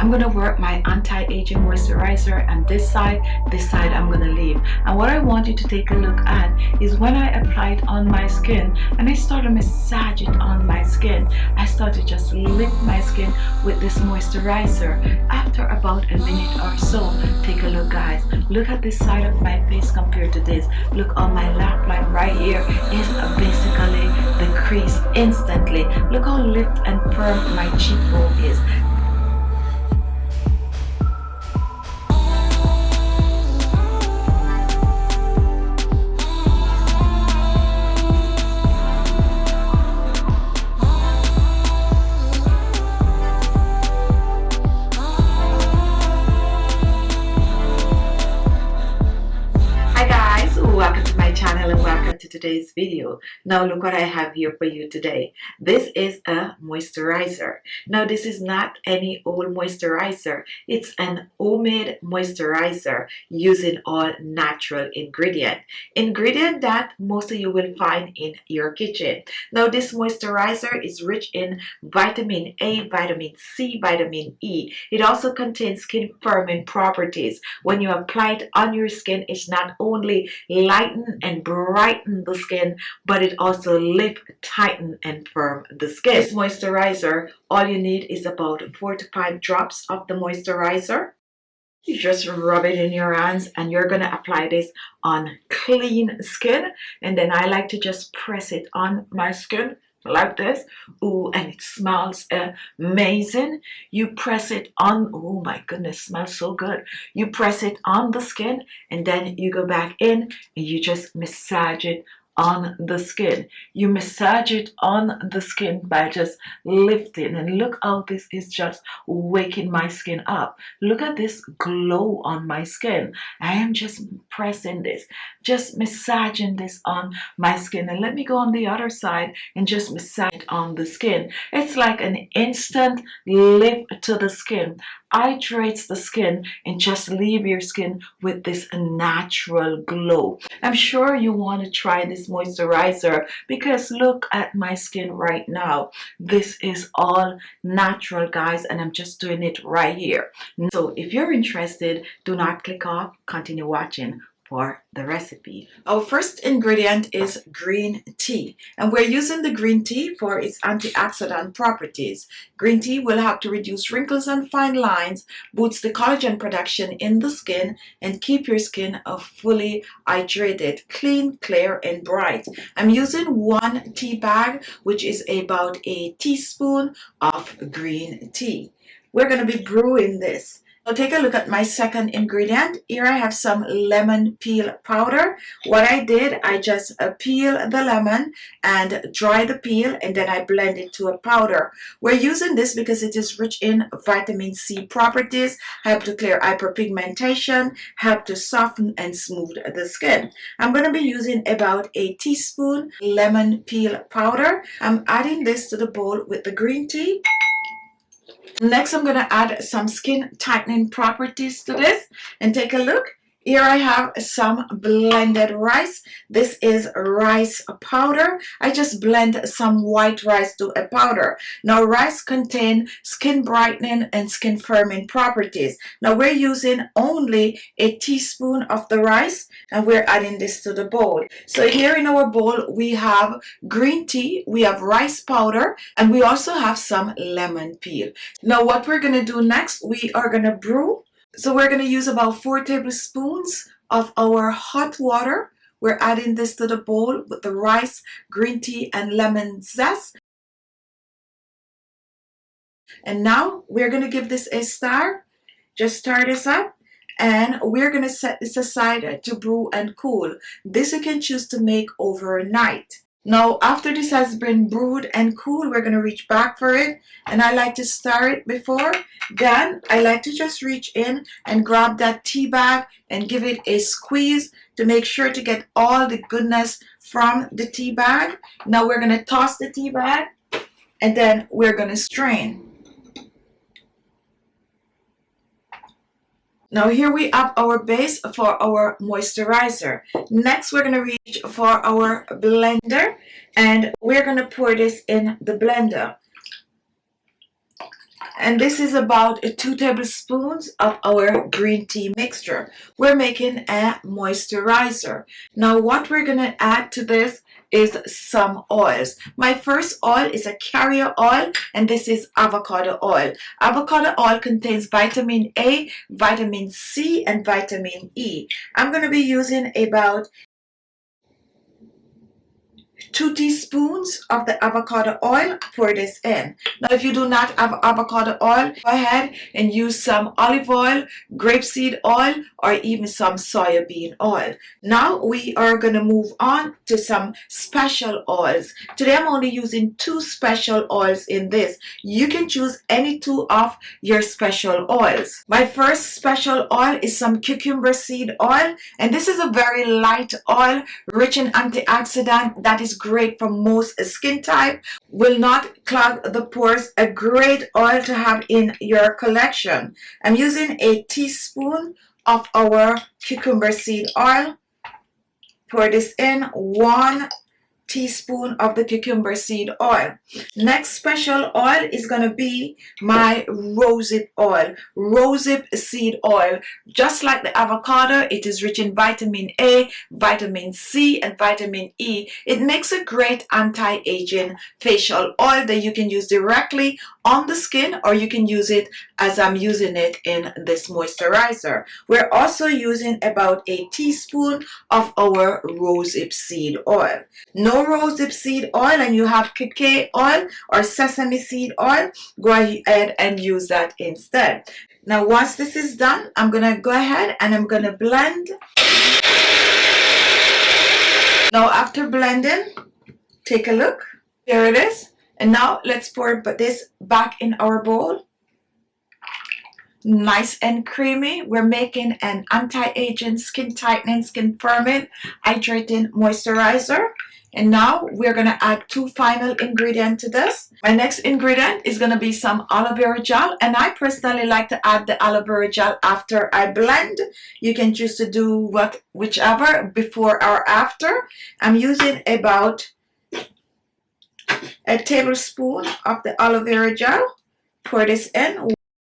I'm going to work my anti-aging moisturizer, and this side I'm going to leave. And what I want you to take a look at is when I apply it on my skin and I start to massage it on my skin, I start to just lift my skin with this moisturizer. After about a minute or so, take a look guys, look at this side of my face compared to this. Look on my lap line right here is basically the crease instantly. Look how lift and firm my cheekbone is. Welcome to my channel and welcome to today's video. Now look what I have here for you today. This is a moisturizer. Now this is not any old moisturizer. It's an homemade moisturizer using all natural ingredient that most of you will find in your kitchen. Now this moisturizer is rich in vitamin A, vitamin C, vitamin E. It also contains skin firming properties. When you apply it on your skin, it's not only lighten and brighten the skin, but it also lift, tighten and firm the skin. This moisturizer, all you need is about 4 to 5 drops of the moisturizer. You just rub it in your hands and you're going to apply this on clean skin, and then I like to just press it on my skin like this. Ooh, and it smells amazing. You press it on, oh my goodness, smells so good. You press it on the skin and then you go back in and you just massage it on the skin. You massage it on the skin by just lifting, and look how this is just waking my skin up. Look at this glow on my skin. I am just pressing this, just massaging this on my skin, and let me go on the other side and just massage it on the skin. It's like an instant lift to the skin, hydrates the skin, and just leave your skin with this natural glow. I'm sure you want to try this moisturizer because look at my skin right now. This is all natural guys, and I'm just doing it right here. So if you're interested, do not click off, continue watching for the recipe. Our first ingredient is green tea, and we're using the green tea for its antioxidant properties. Green tea will help to reduce wrinkles and fine lines, boost the collagen production in the skin, and keep your skin fully hydrated, clean, clear, and bright. I'm using 1 tea bag, which is about a teaspoon of green tea. We're going to be brewing this. So take a look at my second ingredient. Here I have some lemon peel powder. What I did, I just peel the lemon and dry the peel, and then I blend it to a powder. We're using this because it is rich in vitamin C properties, help to clear hyperpigmentation, help to soften and smooth the skin. I'm going to be using about a teaspoon lemon peel powder. I'm adding this to the bowl with the green tea. Next, I'm going to add some skin tightening properties to this, and take a look. Here I have some blended rice. This is rice powder. I just blend some white rice to a powder. Now rice contains skin brightening and skin firming properties. Now we're using only a teaspoon of the rice, and we're adding this to the bowl. So here in our bowl we have green tea, we have rice powder, and we also have some lemon peel. Now what we're going to do next, we are going to brew. So we're going to use about 4 tablespoons of our hot water. We're adding this to the bowl with the rice, green tea, and lemon zest. And now we're going to give this a stir. Just stir this up. And we're going to set this aside to brew and cool. This you can choose to make overnight. Now after this has been brewed and cool, we're going to reach back for it, and I like to stir it before. Then I like to just reach in and grab that tea bag and give it a squeeze to make sure to get all the goodness from the tea bag. Now we're going to toss the tea bag, and then we're going to strain. Now here we have our base for our moisturizer. Next we're going to reach for our blender, and we're going to pour this in the blender. And this is about 2 tablespoons of our green tea mixture. We're making a moisturizer. Now what we're going to add to this is some oils. My first oil is a carrier oil, and this is avocado oil. Avocado oil contains vitamin A, vitamin C, and vitamin E. I'm going to be using about 2 teaspoons of the avocado oil. Pour this in. Now if you do not have avocado oil, go ahead and use some olive oil, grapeseed oil, or even some soybean oil. Now we are going to move on to some special oils. Today I'm only using 2 special oils in this. You can choose any 2 of your special oils. My first special oil is some cucumber seed oil, and this is a very light oil rich in antioxidant that is great for most skin type, will not clog the pores. A great oil to have in your collection. I'm using a teaspoon of our cucumber seed oil. Pour this in. 1 teaspoon of the cucumber seed oil. Next special oil is going to be my rosehip oil, rosehip seed oil. Just like the avocado, it is rich in vitamin A, vitamin C, and vitamin E. It makes a great anti-aging facial oil that you can use directly on the skin, or you can use it as I'm using it in this moisturizer. We're also using about a teaspoon of our rosehip seed oil. No rosehip seed oil and you have cacao oil or sesame seed oil, go ahead and use that instead. Now once this is done, I'm gonna go ahead and I'm gonna blend. Now after blending, take a look. Here it is. And now let's pour this back in our bowl. Nice and creamy. We're making an anti-aging, skin tightening, skin firming, hydrating moisturizer. And now we're going to add 2 final ingredients to this. My next ingredient is going to be some aloe vera gel, and I personally like to add the aloe vera gel after I blend. You can choose to do whichever, before or after. I'm using about a tablespoon of the aloe vera gel. Pour this in.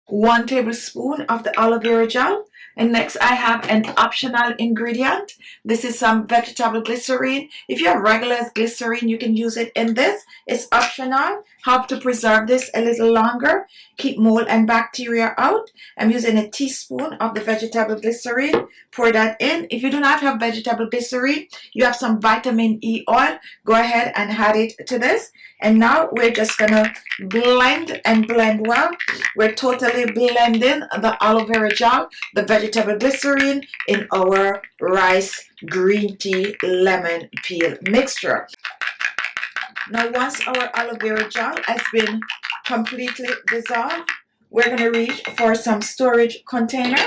1 tablespoon of the aloe vera gel. And next I have an optional ingredient. This is some vegetable glycerine. If you have regular glycerine, you can use it in this. It's optional. Help to preserve this a little longer. Keep mold and bacteria out. I'm using a teaspoon of the vegetable glycerine. Pour that in. If you do not have vegetable glycerine, you have some vitamin E oil, go ahead and add it to this. And now we're just gonna blend and blend well. We're totally blending the aloe vera gel, the vegetable glycerine in our rice green tea lemon peel mixture. Now once our aloe vera gel has been completely dissolved, we're going to reach for some storage container.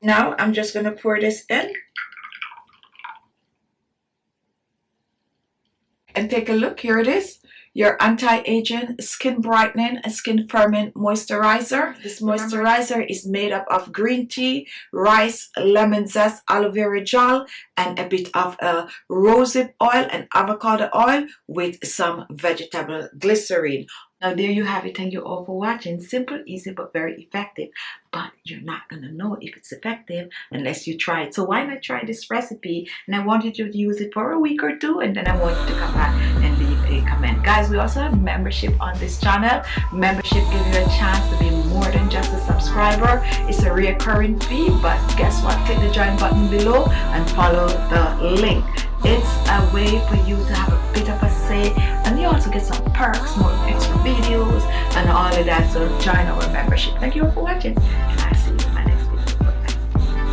Now I'm just going to pour this in. And take a look, here it is. Your anti-aging, skin brightening, and skin firming moisturizer. This moisturizer is made up of green tea, rice, lemon zest, aloe vera gel, and a bit of rosehip oil and avocado oil with some vegetable glycerine. Now there you have it. Thank you all for watching. Simple, easy, but very effective. But you're not going to know if it's effective unless you try it. So why not try this recipe? And I want you to use it for a week or 2, and then I want you to come back and leave a comment. Guys, we also have membership on this channel. Membership gives you a chance to be more than just a subscriber. It's a recurring fee, but guess what? Click the join button below and follow the link. It's a way for you to have a bit of a say, and you also get some perks, more extra videos and all of that. So join our membership. Thank you all for watching, and I'll see you